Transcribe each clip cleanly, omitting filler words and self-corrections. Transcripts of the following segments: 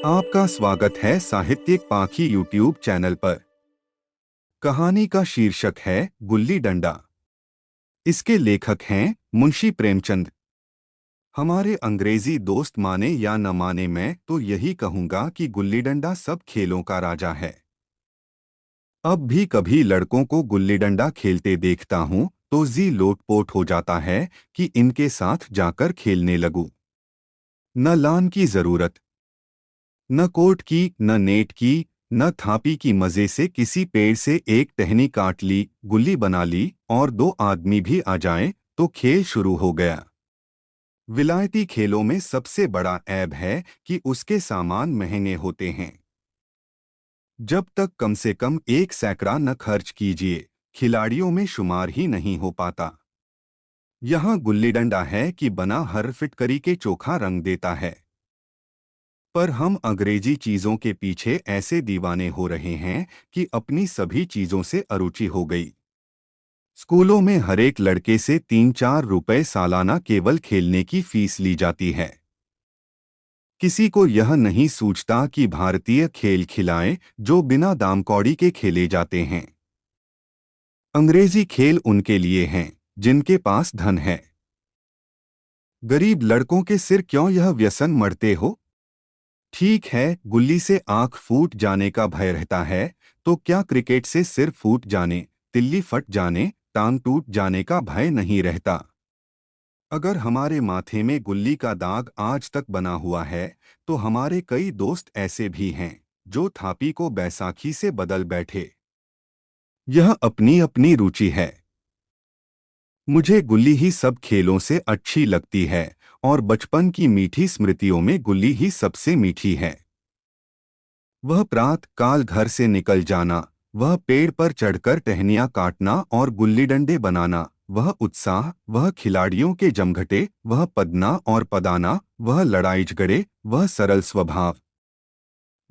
आपका स्वागत है साहित्यिक पाखी यूट्यूब चैनल पर। कहानी का शीर्षक है गुल्ली डंडा। इसके लेखक हैं मुंशी प्रेमचंद। हमारे अंग्रेजी दोस्त माने या न माने, मैं तो यही कहूंगा कि गुल्ली डंडा सब खेलों का राजा है। अब भी कभी लड़कों को गुल्ली डंडा खेलते देखता हूं तो जी लोटपोट हो जाता है कि इनके साथ जाकर खेलने लगूं। न लान की जरूरत, न कोर्ट की, न नेट की, न थापी की। मजे से किसी पेड़ से एक टहनी काट ली, गुल्ली बना ली और दो आदमी भी आ जाएं तो खेल शुरू हो गया। विलायती खेलों में सबसे बड़ा ऐब है कि उसके सामान महंगे होते हैं। जब तक कम से कम एक सैकड़ा न खर्च कीजिए, खिलाड़ियों में शुमार ही नहीं हो पाता। यहाँ गुल्ली डंडा है कि बना हर फिटकरी के चोखा रंग देता है। पर हम अंग्रेजी चीजों के पीछे ऐसे दीवाने हो रहे हैं कि अपनी सभी चीजों से अरुचि हो गई। स्कूलों में हरेक लड़के से 3-4 रुपए सालाना केवल खेलने की फीस ली जाती है। किसी को यह नहीं सूझता कि भारतीय खेल खिलाएं जो बिना दाम कौड़ी के खेले जाते हैं। अंग्रेजी खेल उनके लिए हैं जिनके पास धन है। गरीब लड़कों के सिर क्यों यह व्यसन मढ़ते हो? ठीक है, गुल्ली से आंख फूट जाने का भय रहता है, तो क्या क्रिकेट से सिर फूट जाने, तिल्ली फट जाने, टांग टूट जाने का भय नहीं रहता? अगर हमारे माथे में गुल्ली का दाग आज तक बना हुआ है, तो हमारे कई दोस्त ऐसे भी हैं जो थापी को बैसाखी से बदल बैठे। यह अपनी अपनी रुचि है। मुझे गुल्ली ही सब खेलों से अच्छी लगती है और बचपन की मीठी स्मृतियों में गुल्ली ही सबसे मीठी है। वह प्रात काल घर से निकल जाना, वह पेड़ पर चढ़कर टहनियां काटना और गुल्ली डंडे बनाना, वह उत्साह, वह खिलाड़ियों के जमघटे, वह पदना और पदाना, वह लड़ाई झगड़े, वह सरल स्वभाव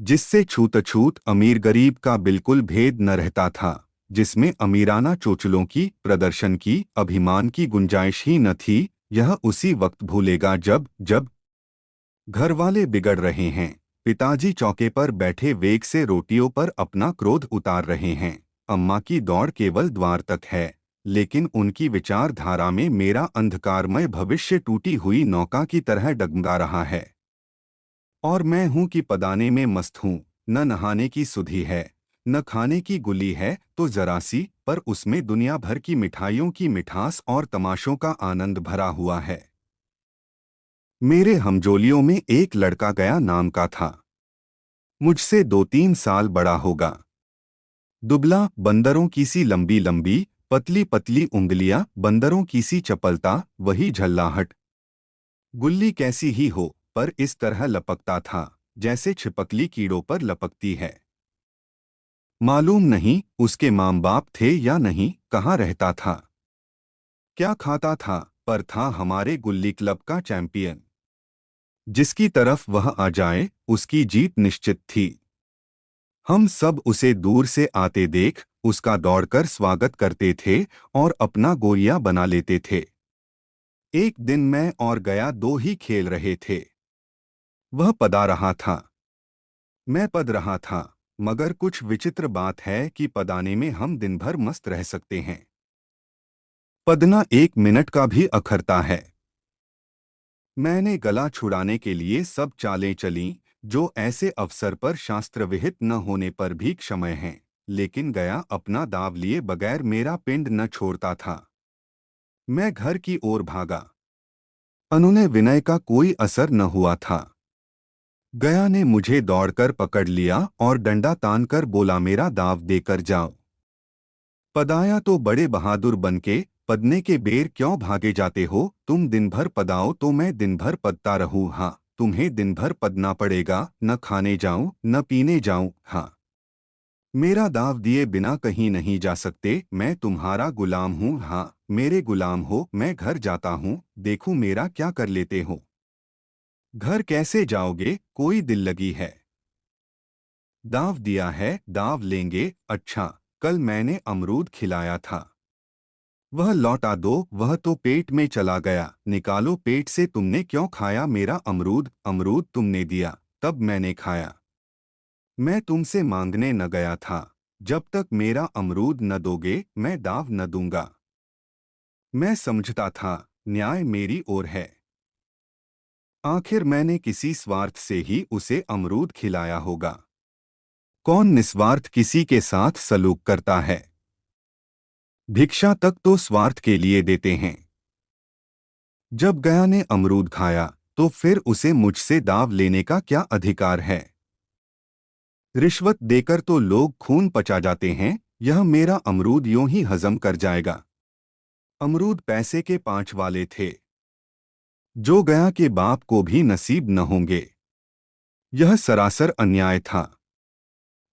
जिससे छूत-अछूत अमीर गरीब का बिल्कुल भेद न रहता था, जिसमें अमीराना चोचलों की, प्रदर्शन की, अभिमान की गुंजाइश ही न थी। यह उसी वक्त भूलेगा जब जब घरवाले बिगड़ रहे हैं, पिताजी चौके पर बैठे वेग से रोटियों पर अपना क्रोध उतार रहे हैं, अम्मा की दौड़ केवल द्वार तक है, लेकिन उनकी विचारधारा में मेरा अंधकारमय भविष्य टूटी हुई नौका की तरह डगमगा रहा है। और मैं हूं कि पदाने में मस्त हूं, न नहाने की सुधि है, न खाने की गुल्ली है तो जरा सी, पर उसमें दुनिया भर की मिठाइयों की मिठास और तमाशों का आनंद भरा हुआ है। मेरे हमजोलियों में एक लड़का गया नाम का था। मुझसे 2-3 साल बड़ा होगा। दुबला, बंदरों की सी लंबी लंबी, पतली पतली उंगलियां, बंदरों की सी चपलता, वही झल्लाहट। गुल्ली कैसी ही हो, पर इस तरह लपकता था जैसे छिपकली कीड़ों पर लपकती है। मालूम नहीं उसके माँ बाप थे या नहीं, कहाँ रहता था, क्या खाता था, पर था हमारे गुल्ली क्लब का चैंपियन। जिसकी तरफ वह आ जाए उसकी जीत निश्चित थी। हम सब उसे दूर से आते देख उसका दौड़कर स्वागत करते थे और अपना गोरिया बना लेते थे। एक दिन मैं और गया दो ही खेल रहे थे। वह पदा रहा था, मैं पद रहा था, मगर कुछ विचित्र बात है कि पदाने में हम दिन भर मस्त रह सकते हैं, पदना 1 मिनट का भी अखरता है। मैंने गला छुड़ाने के लिए सब चालें चलीं जो ऐसे अवसर पर शास्त्र विहित न होने पर भी क्षम्य हैं, लेकिन गया अपना दाव लिए बगैर मेरा पिंड न छोड़ता था। मैं घर की ओर भागा। अनुनय विनय का कोई असर न हुआ था। गया ने मुझे दौड़कर पकड़ लिया और डंडा तानकर बोला, मेरा दाव देकर जाओ। पदाया तो बड़े बहादुर बनके, पदने के बेर क्यों भागे जाते हो, तुम दिन भर पदाओ तो मैं दिन भर पदता रहूं। हाँ, तुम्हें दिन भर पदना पड़ेगा, न खाने जाऊं न पीने जाऊं। हाँ, मेरा दाव दिए बिना कहीं नहीं जा सकते, मैं तुम्हारा गुलाम हूँ। हाँ, मेरे गुलाम हो, मैं घर जाता हूँ, देखूं मेरा क्या कर लेते हो। घर कैसे जाओगे, कोई दिल लगी है? दाव दिया है, दाव लेंगे। अच्छा, कल मैंने अमरूद खिलाया था, वह लौटा दो, वह तो पेट में चला गया, निकालो पेट से, तुमने क्यों खाया मेरा अमरूद? अमरूद तुमने दिया, तब मैंने खाया। मैं तुमसे मांगने न गया था। जब तक मेरा अमरूद न दोगे मैं दाव न दूंगा। मैं समझता था न्याय मेरी ओर है। आखिर मैंने किसी स्वार्थ से ही उसे अमरूद खिलाया होगा। कौन निस्वार्थ किसी के साथ सलूक करता है? भिक्षा तक तो स्वार्थ के लिए देते हैं। जब गया ने अमरूद खाया तो फिर उसे मुझसे दाव लेने का क्या अधिकार है? रिश्वत देकर तो लोग खून पचा जाते हैं, यह मेरा अमरूद यूं ही हजम कर जाएगा। अमरूद पैसे के 5 वाले थे, जो गया के बाप को भी नसीब न होंगे। यह सरासर अन्याय था।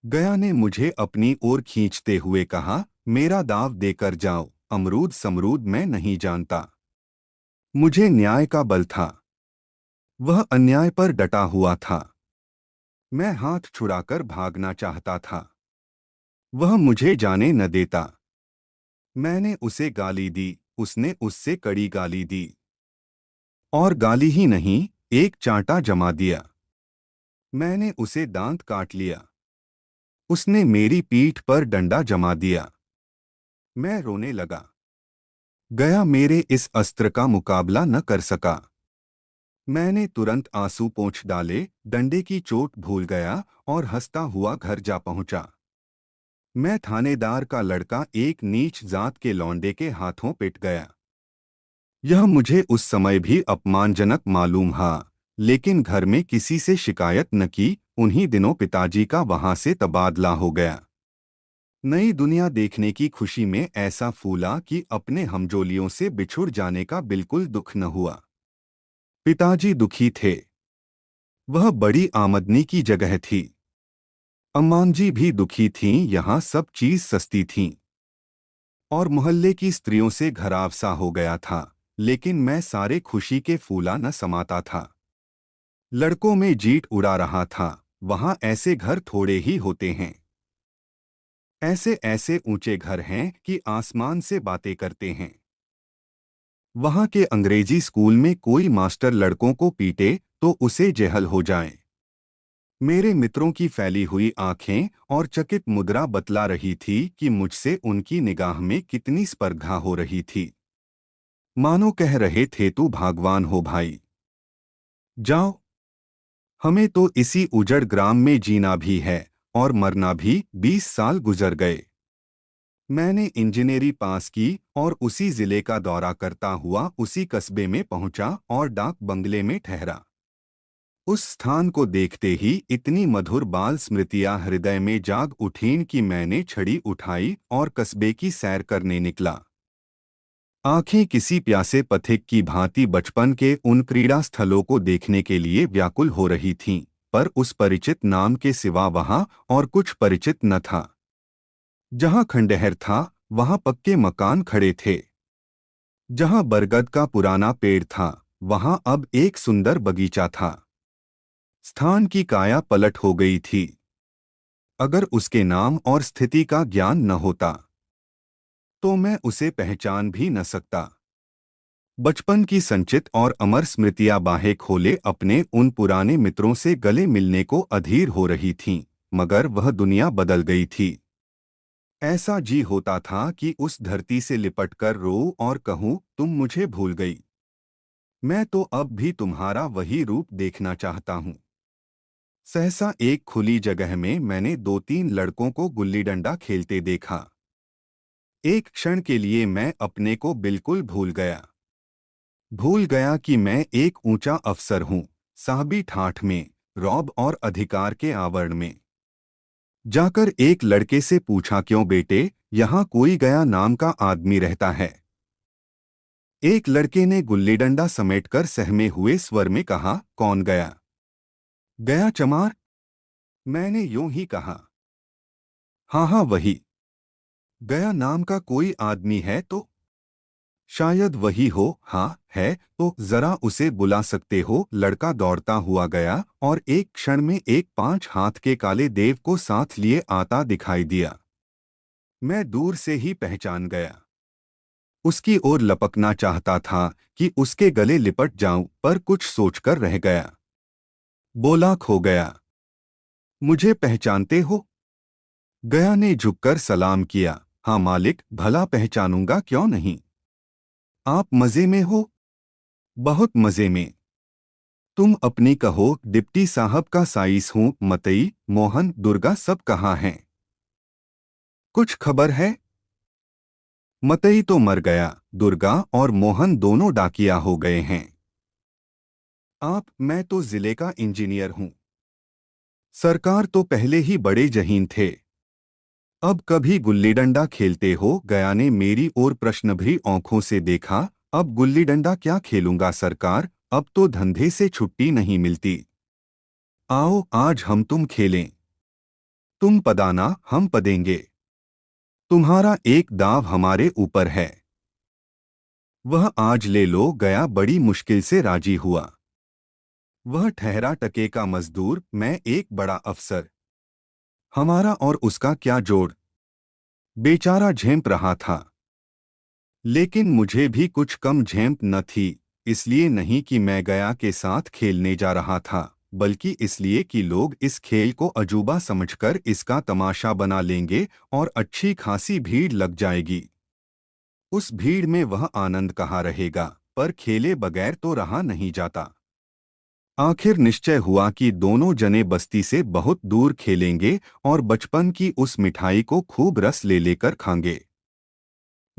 गया ने मुझे अपनी ओर खींचते हुए कहा, मेरा दाव देकर जाओ, अमरूद समरूद मैं नहीं जानता। मुझे न्याय का बल था। वह अन्याय पर डटा हुआ था। मैं हाथ छुड़ाकर भागना चाहता था। वह मुझे जाने न देता। मैंने उसे गाली दी, उसने उससे कड़ी गाली दी। और गाली ही नहीं, एक चांटा जमा दिया। मैंने उसे दांत काट लिया। उसने मेरी पीठ पर डंडा जमा दिया। मैं रोने लगा। गया मेरे इस अस्त्र का मुकाबला न कर सका। मैंने तुरंत आंसू पोंछ डाले, डंडे की चोट भूल गया और हंसता हुआ घर जा पहुंचा। मैं थानेदार का लड़का एक नीच जात के लौंडे के हाथों पिट गया। यह मुझे उस समय भी अपमानजनक मालूम हुआ, लेकिन घर में किसी से शिकायत न की। उन्हीं दिनों पिताजी का वहां से तबादला हो गया। नई दुनिया देखने की खुशी में ऐसा फूला कि अपने हमजोलियों से बिछुड़ जाने का बिल्कुल दुख न हुआ। पिताजी दुखी थे। वह बड़ी आमदनी की जगह थी। अम्मांजी भी दुखी थीं, यहाँ सब चीज सस्ती थीं। और मोहल्ले की स्त्रियों से घराव सा हो गया था, लेकिन मैं सारे खुशी के फूला न समाता था। लड़कों में जीट उड़ा रहा था, वहां ऐसे घर थोड़े ही होते हैं। ऐसे ऐसे ऊंचे घर हैं कि आसमान से बातें करते हैं। वहां के अंग्रेजी स्कूल में कोई मास्टर लड़कों को पीटे तो उसे जेहल हो जाए। मेरे मित्रों की फैली हुई आंखें और चकित मुद्रा बतला रही थी कि मुझसे उनकी निगाह में कितनी स्पर्धा हो रही थी। मानो कह रहे थे, तू भागवान हो भाई, जाओ। हमें तो इसी उजड़ ग्राम में जीना भी है और मरना भी। 20 साल गुजर गए। मैंने इंजीनियरी पास की और उसी जिले का दौरा करता हुआ उसी कस्बे में पहुंचा और डाक बंगले में ठहरा। उस स्थान को देखते ही इतनी मधुर बाल स्मृतियां हृदय में जाग उठीं कि मैंने छड़ी उठाई और कस्बे की सैर करने निकला। आंखें किसी प्यासे पथिक की भांति बचपन के उन क्रीड़ा स्थलों को देखने के लिए व्याकुल हो रही थीं, पर उस परिचित नाम के सिवा वहां और कुछ परिचित न था। जहां खंडहर था, वहां पक्के मकान खड़े थे। जहां बरगद का पुराना पेड़ था, वहां अब एक सुंदर बगीचा था। स्थान की काया पलट हो गई थी। अगर उसके नाम और स्थिति का ज्ञान न होता तो मैं उसे पहचान भी न सकता। बचपन की संचित और अमर स्मृतियां बाहें खोले अपने उन पुराने मित्रों से गले मिलने को अधीर हो रही थीं, मगर वह दुनिया बदल गई थी। ऐसा जी होता था कि उस धरती से लिपटकर रो और कहूं, तुम मुझे भूल गई। मैं तो अब भी तुम्हारा वही रूप देखना चाहता हूं। सहसा एक खुली जगह में मैंने 2-3 लड़कों को गुल्ली डंडा खेलते देखा। एक क्षण के लिए मैं अपने को बिल्कुल भूल गया। भूल गया कि मैं एक ऊंचा अफसर हूं, साहबी ठाठ में, रौब और अधिकार के आवरण में। जाकर एक लड़के से पूछा, क्यों बेटे, यहाँ कोई गया नाम का आदमी रहता है? एक लड़के ने गुल्ली डंडा समेटकर सहमे हुए स्वर में कहा, कौन गया? गया चमार? मैंने यूं ही कहा। हाँ हाँ वही। गया नाम का कोई आदमी है तो? शायद वही हो। हाँ है तो जरा उसे बुला सकते हो? लड़का दौड़ता हुआ गया और एक क्षण में एक 5 हाथ के काले देव को साथ लिए आता दिखाई दिया। मैं दूर से ही पहचान गया। उसकी ओर लपकना चाहता था कि उसके गले लिपट जाऊं, पर कुछ सोचकर रह गया। बोला खो गया। मुझे पहचानते हो? गया ने झुककर सलाम किया। हाँ मालिक, भला पहचानूंगा क्यों नहीं। आप मजे में हो? बहुत मजे में। तुम अपनी कहो, डिप्टी साहब का साइस हूँ। मतई, मोहन, दुर्गा सब कहाँ हैं? कुछ खबर है? मतई तो मर गया, दुर्गा और मोहन दोनों डाकिया हो गए हैं। मैं तो जिले का इंजीनियर हूँ। सरकार तो पहले ही बड़े जहीन थे। अब कभी गुल्ली डंडा खेलते हो? गया ने मेरी ओर प्रश्नभरी आंखों से देखा। अब गुल्ली डंडा क्या खेलूंगा सरकार, अब तो धंधे से छुट्टी नहीं मिलती। आओ आज हम तुम खेलें। तुम पदाना, हम पदेंगे। तुम्हारा एक दाव हमारे ऊपर है। वह आज ले लो। गया बड़ी मुश्किल से राजी हुआ। वह ठहरा टके का मजदूर, मैं एक बड़ा अफसर। हमारा और उसका क्या जोड़? बेचारा झेंप रहा था। लेकिन मुझे भी कुछ कम झेंप न थी। इसलिए नहीं कि मैं गया के साथ खेलने जा रहा था, बल्कि इसलिए कि लोग इस खेल को अजूबा समझकर इसका तमाशा बना लेंगे और अच्छी खासी भीड़ लग जाएगी। उस भीड़ में वह आनंद कहाँ रहेगा, पर खेले बगैर तो रहा नहीं जाता। आखिर निश्चय हुआ कि दोनों जने बस्ती से बहुत दूर खेलेंगे और बचपन की उस मिठाई को खूब रस ले लेकर खाएंगे।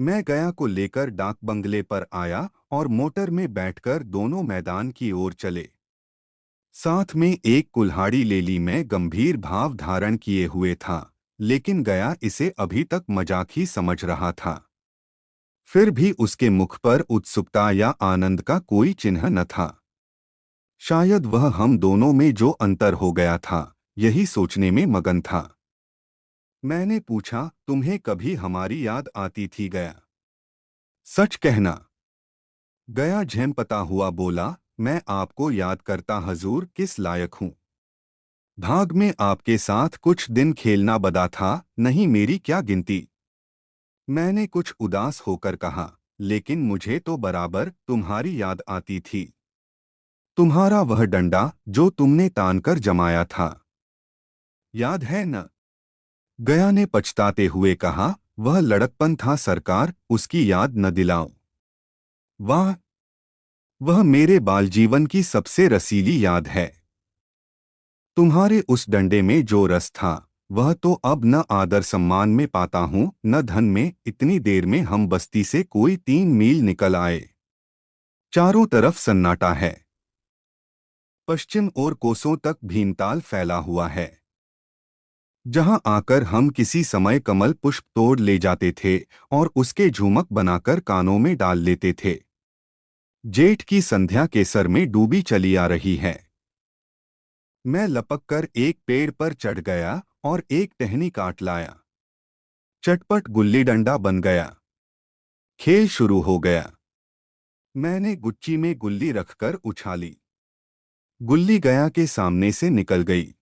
मैं गया को लेकर डाक बंगले पर आया और मोटर में बैठकर दोनों मैदान की ओर चले। साथ में एक कुल्हाड़ी ले ली। मैं गंभीर भाव धारण किए हुए था, लेकिन गया इसे अभी तक मजाक ही समझ रहा था। फिर भी उसके मुख पर उत्सुकता या आनंद का कोई चिन्ह न था। शायद वह हम दोनों में जो अंतर हो गया था, यही सोचने में मगन था। मैंने पूछा, तुम्हें कभी हमारी याद आती थी गया? सच कहना। गया झेंपता हुआ बोला, मैं आपको याद करता हजूर, किस लायक हूँ। भाग में आपके साथ कुछ दिन खेलना बदा था, नहीं मेरी क्या गिनती। मैंने कुछ उदास होकर कहा, लेकिन मुझे तो बराबर तुम्हारी याद आती थी। तुम्हारा वह डंडा जो तुमने तानकर जमाया था, याद है न? गया ने पछताते हुए कहा, वह लड़कपन था सरकार, उसकी याद न दिलाओ। वाह, वह मेरे बाल जीवन की सबसे रसीली याद है। तुम्हारे उस डंडे में जो रस था, वह तो अब न आदर सम्मान में पाता हूँ न धन में। इतनी देर में हम बस्ती से कोई 3 मील निकल आए। चारों तरफ सन्नाटा है। पश्चिम और कोसों तक भीमताल फैला हुआ है, जहां आकर हम किसी समय कमल पुष्प तोड़ ले जाते थे और उसके झुमक बनाकर कानों में डाल लेते थे। जेठ की संध्या केसर में डूबी चली आ रही है। मैं लपककर एक पेड़ पर चढ़ गया और एक टहनी काट लाया। चटपट गुल्ली डंडा बन गया। खेल शुरू हो गया। मैंने गुच्ची में गुल्ली रखकर उछाली। गुल्ली गया के सामने से निकल गई।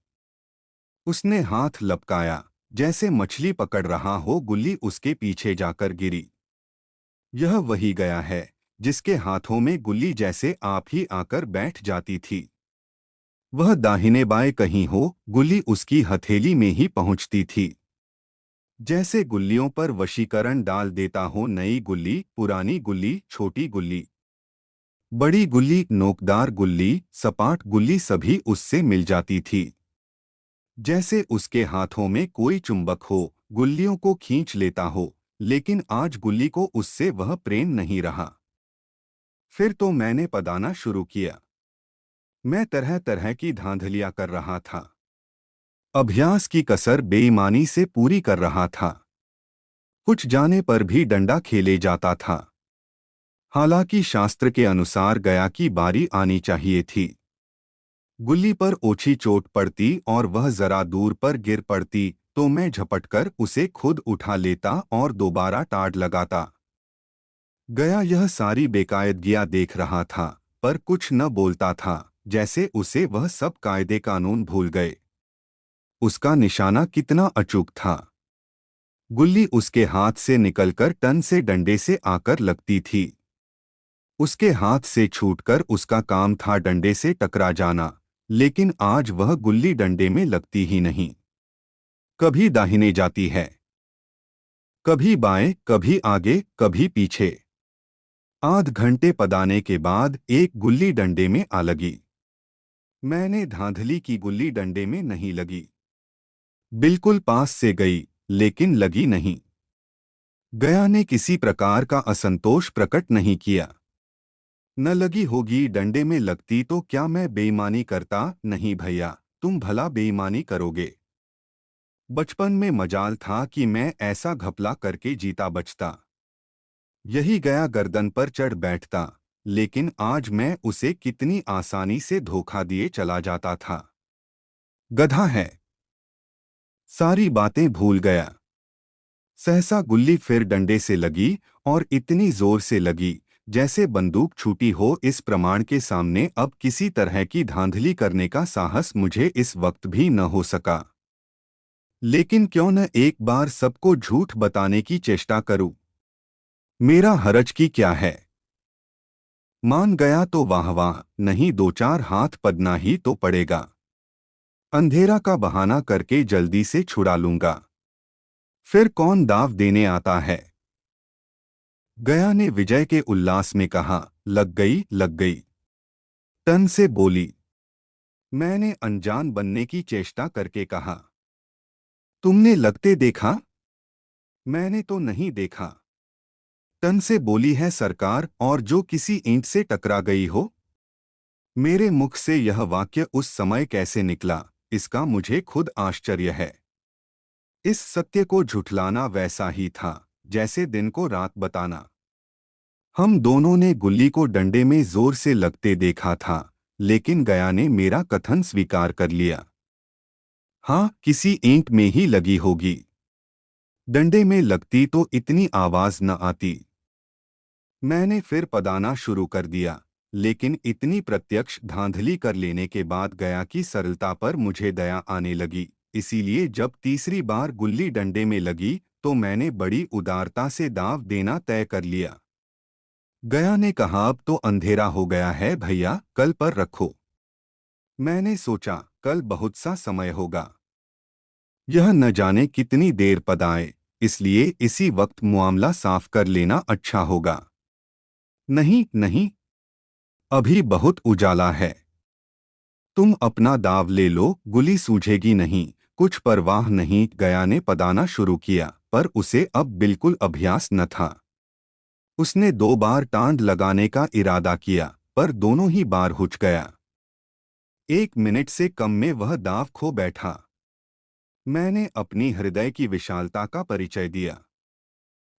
उसने हाथ लपकाया, जैसे मछली पकड़ रहा हो। गुल्ली उसके पीछे जाकर गिरी। यह वही गया है जिसके हाथों में गुल्ली जैसे आप ही आकर बैठ जाती थी। वह दाहिने बाएं कहीं हो, गुल्ली उसकी हथेली में ही पहुंचती थी। जैसे गुल्लियों पर वशीकरण डाल देता हो। नई गुल्ली, पुरानी गुल्ली, छोटी गुल्ली, बड़ी गुल्ली, नोकदार गुल्ली, सपाट गुल्ली, सभी उससे मिल जाती थी। जैसे उसके हाथों में कोई चुंबक हो, गुल्लियों को खींच लेता हो। लेकिन आज गुल्ली को उससे वह प्रेम नहीं रहा। फिर तो मैंने पदाना शुरू किया। मैं तरह तरह की धांधलियां कर रहा था। अभ्यास की कसर बेईमानी से पूरी कर रहा था। कुछ जाने पर भी डंडा खेले जाता था। हालांकि शास्त्र के अनुसार गया की बारी आनी चाहिए थी। गुल्ली पर ओछी चोट पड़ती और वह जरा दूर पर गिर पड़ती तो मैं झपटकर उसे खुद उठा लेता और दोबारा टाड़ लगाता। गया यह सारी बेकायदगियां देख रहा था, पर कुछ न बोलता था, जैसे उसे वह सब कायदे कानून भूल गए। उसका निशाना कितना अचूक था। गुल्ली उसके हाथ से निकलकर टन से डंडे से आकर लगती थी। उसके हाथ से छूटकर उसका काम था डंडे से टकरा जाना, लेकिन आज वह गुल्ली डंडे में लगती ही नहीं। कभी दाहिने जाती है, कभी बाएं, कभी आगे, कभी पीछे। आध घंटे पदाने के बाद एक गुल्ली डंडे में आ लगी। मैंने धांधली की, गुल्ली डंडे में नहीं लगी। बिल्कुल पास से गई, लेकिन लगी नहीं। गया ने किसी प्रकार का असंतोष प्रकट नहीं किया। न लगी होगी, डंडे में लगती तो क्या मैं बेईमानी करता? नहीं भैया, तुम भला बेईमानी करोगे? बचपन में मजाल था कि मैं ऐसा घपला करके जीता बचता। यही गया गर्दन पर चढ़ बैठता, लेकिन आज मैं उसे कितनी आसानी से धोखा दिए चला जाता था। गधा है। सारी बातें भूल गया। सहसा गुल्ली फिर डंडे से लगी, और इतनी जोर से लगी जैसे बंदूक छूटी हो। इस प्रमाण के सामने अब किसी तरह की धांधली करने का साहस मुझे इस वक्त भी न हो सका। लेकिन क्यों न एक बार सबको झूठ बताने की चेष्टा करूं। मेरा हरज की क्या है? मान गया तो वाह वाह, नहीं दो चार हाथ पदना ही तो पड़ेगा। अंधेरा का बहाना करके जल्दी से छुड़ा लूंगा। फिर कौन दाव देने आता है? गया ने विजय के उल्लास में कहा। लग गई, लग गई। तन से बोली। मैंने अनजान बनने की चेष्टा करके कहा। तुमने लगते देखा? मैंने तो नहीं देखा। तन से बोली है सरकार, और जो किसी ईंट से टकरा गई हो। मेरे मुख से यह वाक्य उस समय कैसे निकला, इसका मुझे खुद आश्चर्य है। इस सत्य को झुठलाना वैसा ही था जैसे दिन को रात बताना। हम दोनों ने गुल्ली को डंडे में जोर से लगते देखा था, लेकिन गया ने मेरा कथन स्वीकार कर लिया। हाँ, किसी ईंट में ही लगी होगी। डंडे में लगती तो इतनी आवाज न आती। मैंने फिर पदाना शुरू कर दिया, लेकिन इतनी प्रत्यक्ष धांधली कर लेने के बाद गया की सरलता पर मुझे दया आने लगी। इसीलिए जब तीसरी बार गुल्ली डंडे में लगी तो मैंने बड़ी उदारता से दांव देना तय कर लिया। गया ने कहा, अब तो अंधेरा हो गया है भैया, कल पर रखो। मैंने सोचा, कल बहुत सा समय होगा। यह न जाने कितनी देर पदाए, इसलिए इसी वक्त मामला साफ कर लेना अच्छा होगा। नहीं नहीं, अभी बहुत उजाला है। तुम अपना दाव ले लो, गुली सूझेगी नहीं। कुछ परवाह नहीं, गया ने पदाना शुरू किया, पर उसे अब बिल्कुल अभ्यास न था। उसने 2 बार टांड लगाने का इरादा किया, पर दोनों ही बार हुच गया। 1 मिनट से कम में वह दाव खो बैठा। मैंने अपनी हृदय की विशालता का परिचय दिया।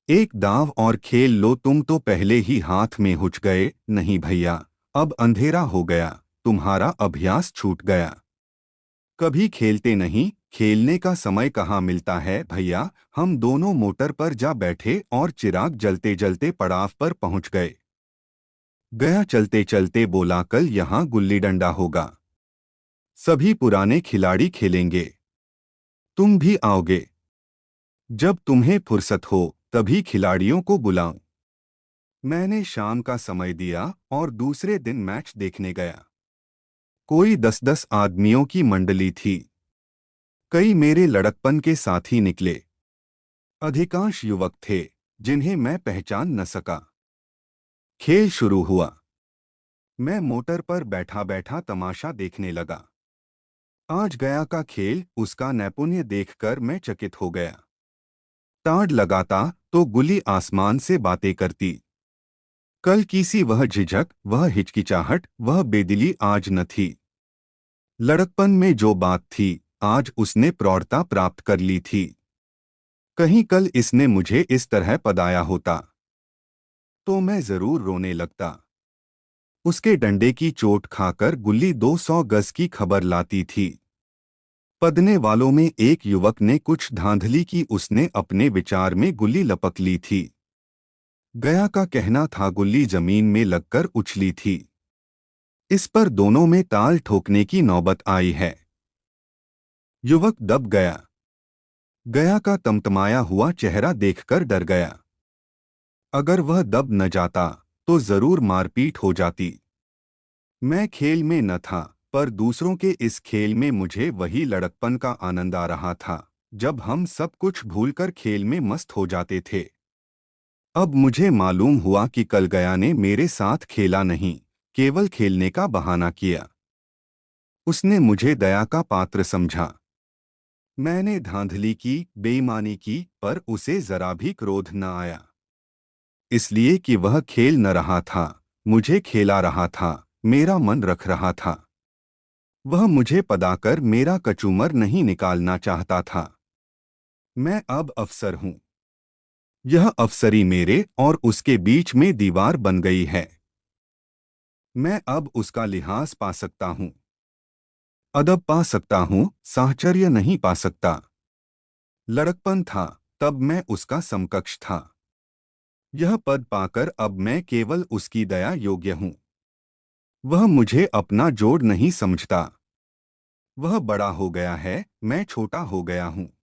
एक दाव और खेल लो, तुम तो पहले ही हाथ में हुच गए। नहीं भैया, अब अंधेरा हो गया, तुम्हारा अभ्यास छूट गया। कभी खेलते नहीं, खेलने का समय कहाँ मिलता है भैया। हम दोनों मोटर पर जा बैठे और चिराग जलते जलते पड़ाव पर पहुंच गए। गया चलते चलते बोला, कल यहाँ गुल्ली डंडा होगा। सभी पुराने खिलाड़ी खेलेंगे। तुम भी आओगे? जब तुम्हें फुर्सत हो तभी खिलाड़ियों को बुलाऊं। मैंने शाम का समय दिया और दूसरे दिन मैच देखने गया। कोई 10-10 आदमियों की मंडली थी। कई मेरे लड़कपन के साथी निकले। अधिकांश युवक थे जिन्हें मैं पहचान न सका। खेल शुरू हुआ। मैं मोटर पर बैठा बैठा तमाशा देखने लगा। आज गया का खेल, उसका नैपुण्य देखकर मैं चकित हो गया। टाँड लगाता तो गुली आसमान से बातें करती। कल की सी वह झिझक, वह हिचकिचाहट, वह बेदिली आज न थी। लड़कपन में जो बात थी, आज उसने प्रौढ़ता प्राप्त कर ली थी। कहीं कल इसने मुझे इस तरह पदाया होता तो मैं जरूर रोने लगता। उसके डंडे की चोट खाकर गुल्ली 200 गज की खबर लाती थी। पदने वालों में एक युवक ने कुछ धांधली की, उसने अपने विचार में गुल्ली लपक ली थी। गया का कहना था गुल्ली जमीन में लगकर उछली थी। इस पर दोनों में ताल ठोकने की नौबत आई है। युवक दब गया। गया का तमतमाया हुआ चेहरा देखकर डर गया। अगर वह दब न जाता तो जरूर मारपीट हो जाती। मैं खेल में न था, पर दूसरों के इस खेल में मुझे वही लड़कपन का आनंद आ रहा था, जब हम सब कुछ भूलकर खेल में मस्त हो जाते थे। अब मुझे मालूम हुआ कि कल गया ने मेरे साथ खेला नहीं, केवल खेलने का बहाना किया। उसने मुझे दया का पात्र समझा। मैंने धांधली की, बेईमानी की, पर उसे जरा भी क्रोध न आया। इसलिए कि वह खेल न रहा था, मुझे खेला रहा था, मेरा मन रख रहा था। वह मुझे पदाकर मेरा कचूमर नहीं निकालना चाहता था। मैं अब अफसर हूं। यह अफसरी मेरे और उसके बीच में दीवार बन गई है। मैं अब उसका लिहाज पा सकता हूं, अदब पा सकता हूं, साहचर्य नहीं पा सकता। लड़कपन था, तब मैं उसका समकक्ष था। यह पद पाकर अब मैं केवल उसकी दया योग्य हूं। वह मुझे अपना जोड़ नहीं समझता। वह बड़ा हो गया है, मैं छोटा हो गया हूं।